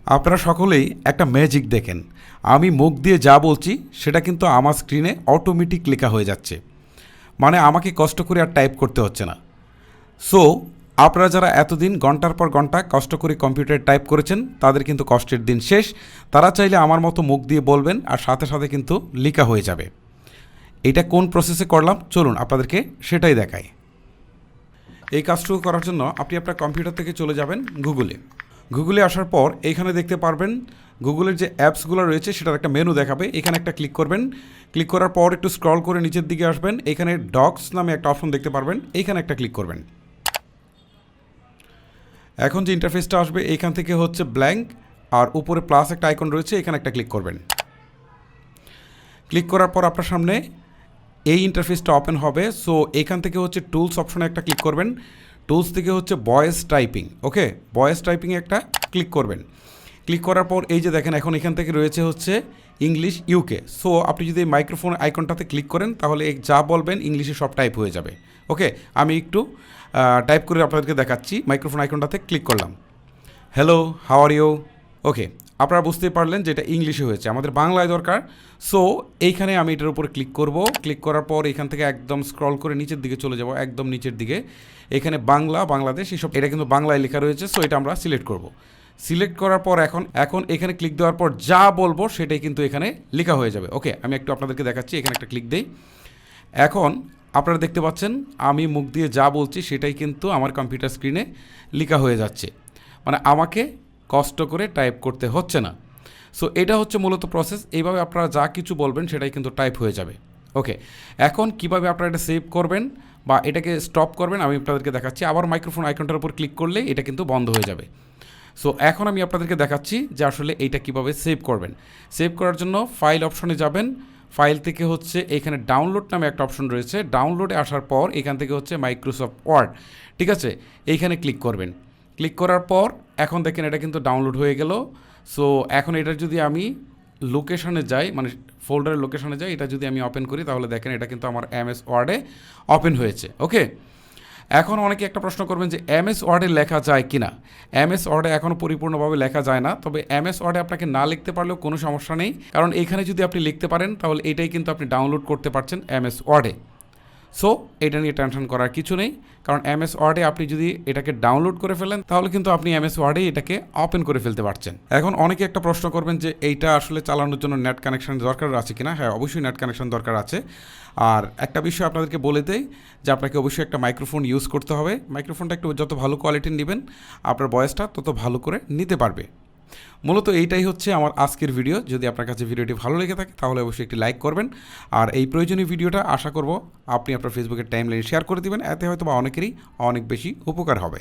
আপনারা সকলেই একটা ম্যাজিক দেখেন, আমি মুখ দিয়ে যা বলছি সেটা কিন্তু আমার স্ক্রিনে অটোমেটিক লেখা হয়ে যাচ্ছে। মানে আমাকে কষ্ট করে আর টাইপ করতে হচ্ছে না। সো আপনারা যারা এতদিন ঘন্টার পর ঘন্টা কষ্ট করে কম্পিউটারে টাইপ করেছেন তাদের কিন্তু কষ্টের দিন শেষ। তারা চাইলে আমার মতো মুখ দিয়ে বলবেন আর সাথে সাথে কিন্তু লেখা হয়ে যাবে। এটা কোন প্রসেসে করলাম চলুন আপনাদেরকে সেটাই দেখাই। এই কাজটুকু করার জন্য আপনি আপনার কম্পিউটার থেকে চলে যাবেন গুগলে আসার পর এইখানে দেখতে পারবেন গুগলের যে অ্যাপসগুলো রয়েছে সেটার একটা মেনু দেখাবে। এখানে একটা ক্লিক করবেন। ক্লিক করার পর একটু স্ক্রল করে নিচের দিকে আসবেন, এখানে ডক্স নামে একটা অপশন দেখতে পারবেন, এইখানে একটা ক্লিক করবেন। এখন যে ইন্টারফেসটা আসবে এইখান থেকে হচ্ছে ব্ল্যাঙ্ক, আর উপরে প্লাস একটা আইকন রয়েছে, এখানে একটা ক্লিক করবেন। ক্লিক করার পর আপনার সামনে এই ইন্টারফেসটা ওপেন হবে। সো এখান থেকে হচ্ছে টুলস অপশনে একটা ক্লিক করবেন। টুলস থেকে হচ্ছে ভয়েস টাইপিং, ওকে, ভয়েস টাইপিংয়ে একটা ক্লিক করবেন। ক্লিক করার পর এই যে দেখেন এখন এখান থেকে রয়েছে হচ্ছে ইংলিশ ইউকে। সো আপনি যদি এই মাইক্রোফোন আইকনটাতে ক্লিক করেন তাহলে যা বলবেন ইংলিশে সব টাইপ হয়ে যাবে। ওকে, আমি একটু টাইপ করে আপনাদেরকে দেখাচ্ছি। মাইক্রোফোন আইকনটাতে ক্লিক করলাম। Hello, how are you? Okay, আপনারা বুঝতেই পারলেন যে এটা ইংলিশে হয়েছে, আমাদের বাংলায় দরকার। সো এইখানে আমি এটার উপরে ক্লিক করব। ক্লিক করার পর এখান থেকে একদম স্ক্রল করে নিচের দিকে চলে যাব, একদম নিচের দিকে। এখানে বাংলা, বাংলাদেশ এইসব এটা কিন্তু বাংলায় লেখা রয়েছে। সো এটা আমরা সিলেক্ট করব। সিলেক্ট করার পর এখন এখানে ক্লিক দেওয়ার পর যা বলবো সেটাই কিন্তু এখানে লেখা হয়ে যাবে। ওকে, আমি একটু আপনাদেরকে দেখাচ্ছি। এখানে একটা ক্লিক দেই। এখন আপনারা দেখতে পাচ্ছেন আমি মুখ দিয়ে যা বলছি সেটাই কিন্তু আমার কম্পিউটার স্ক্রিনে লেখা হয়ে যাচ্ছে। মানে আমাকে কষ্ট করে টাইপ করতে হচ্ছে না। সো এটা হচ্ছে মূলত প্রসেস। এইভাবে আপনারা যা কিছু বলবেন সেটাই কিন্তু টাইপ হয়ে যাবে। ওকে, এখন কিভাবে আপনারা এটা সেভ করবেন বা এটাকে স্টপ করবেন আমি আপনাদেরকে দেখাচ্ছি। আবার মাইক্রোফোন আইকনটার উপর ক্লিক করলে এটা কিন্তু বন্ধ হয়ে যাবে। সো এখন আমি আপনাদেরকে দেখাচ্ছি যে আসলে এইটা কিভাবে সেভ করবেন। সেভ করার জন্য ফাইল অপশনে যাবেন। ফাইল থেকে হচ্ছে এখানে ডাউনলোড নামে একটা অপশন রয়েছে। ডাউনলোডে আসার পর এখান থেকে হচ্ছে মাইক্রোসফট ওয়ার্ড, ঠিক আছে, এইখানে ক্লিক করবেন। ক্লিক করার পর এখন দেখেন এটা কিন্তু ডাউনলোড হয়ে গেল। সো এখন এটা যদি আমি লোকেশনে যাই, মানে ফোল্ডারের লোকেশনে যাই, এটা যদি আমি ওপেন করি তাহলে দেখেন এটা কিন্তু আমার এমএস ওয়ার্ডে ওপেন হয়েছে। ওকে, এখন অনেকে একটা প্রশ্ন করবেন যে এমএস ওয়ার্ডে লেখা যায় কি না। এমএস ওয়ার্ডে এখনও পরিপূর্ণভাবে লেখা যায় না, তবে এমএস ওয়ার্ডে আপনাকে না লিখতে পারলেও কোনো সমস্যা নেই, কারণ এইখানে যদি আপনি লিখতে পারেন তাহলে এটাই কিন্তু আপনি ডাউনলোড করতে পারছেন এমএস ওয়ার্ডে। সো এটা নিয়ে টেনশন করার কিছু নেই, কারণ এমএস ওয়ার্ডে আপনি যদি এটাকে ডাউনলোড করে ফেলেন তাহলে কিন্তু আপনি এমএস ওয়ার্ডে এটাকে ওপেন করে ফেলতে পারছেন। এখন অনেকে একটা প্রশ্ন করবেন যে এইটা আসলে চালানোর জন্য নেট কানেকশন দরকার আছে কিনা। হ্যাঁ, অবশ্যই নেট কানেকশন দরকার আছে। আর একটা বিষয় আপনাদেরকে বলে দেই যে আপনাকে অবশ্যই একটা মাইক্রোফোন ইউজ করতে হবে। মাইক্রোফোনটা একটু যত ভালো কোয়ালিটির নেবেন আপনার ভয়েসটা তত ভালো করে নিতে পারবে। মূলত এইটাই হচ্ছে আমার আজকের ভিডিও। যদি আপনার কাছে ভিডিওটি ভালো লেগে থাকে তাহলে অবশ্যই একটি লাইক করবেন। আর এই প্রয়োজনীয় ভিডিওটা আশা করব আপনি আপনার ফেসবুকের টাইমলাইনে শেয়ার করে দিবেন। এতে হয়তো বা অনেকেরই অনেক বেশি উপকার হবে।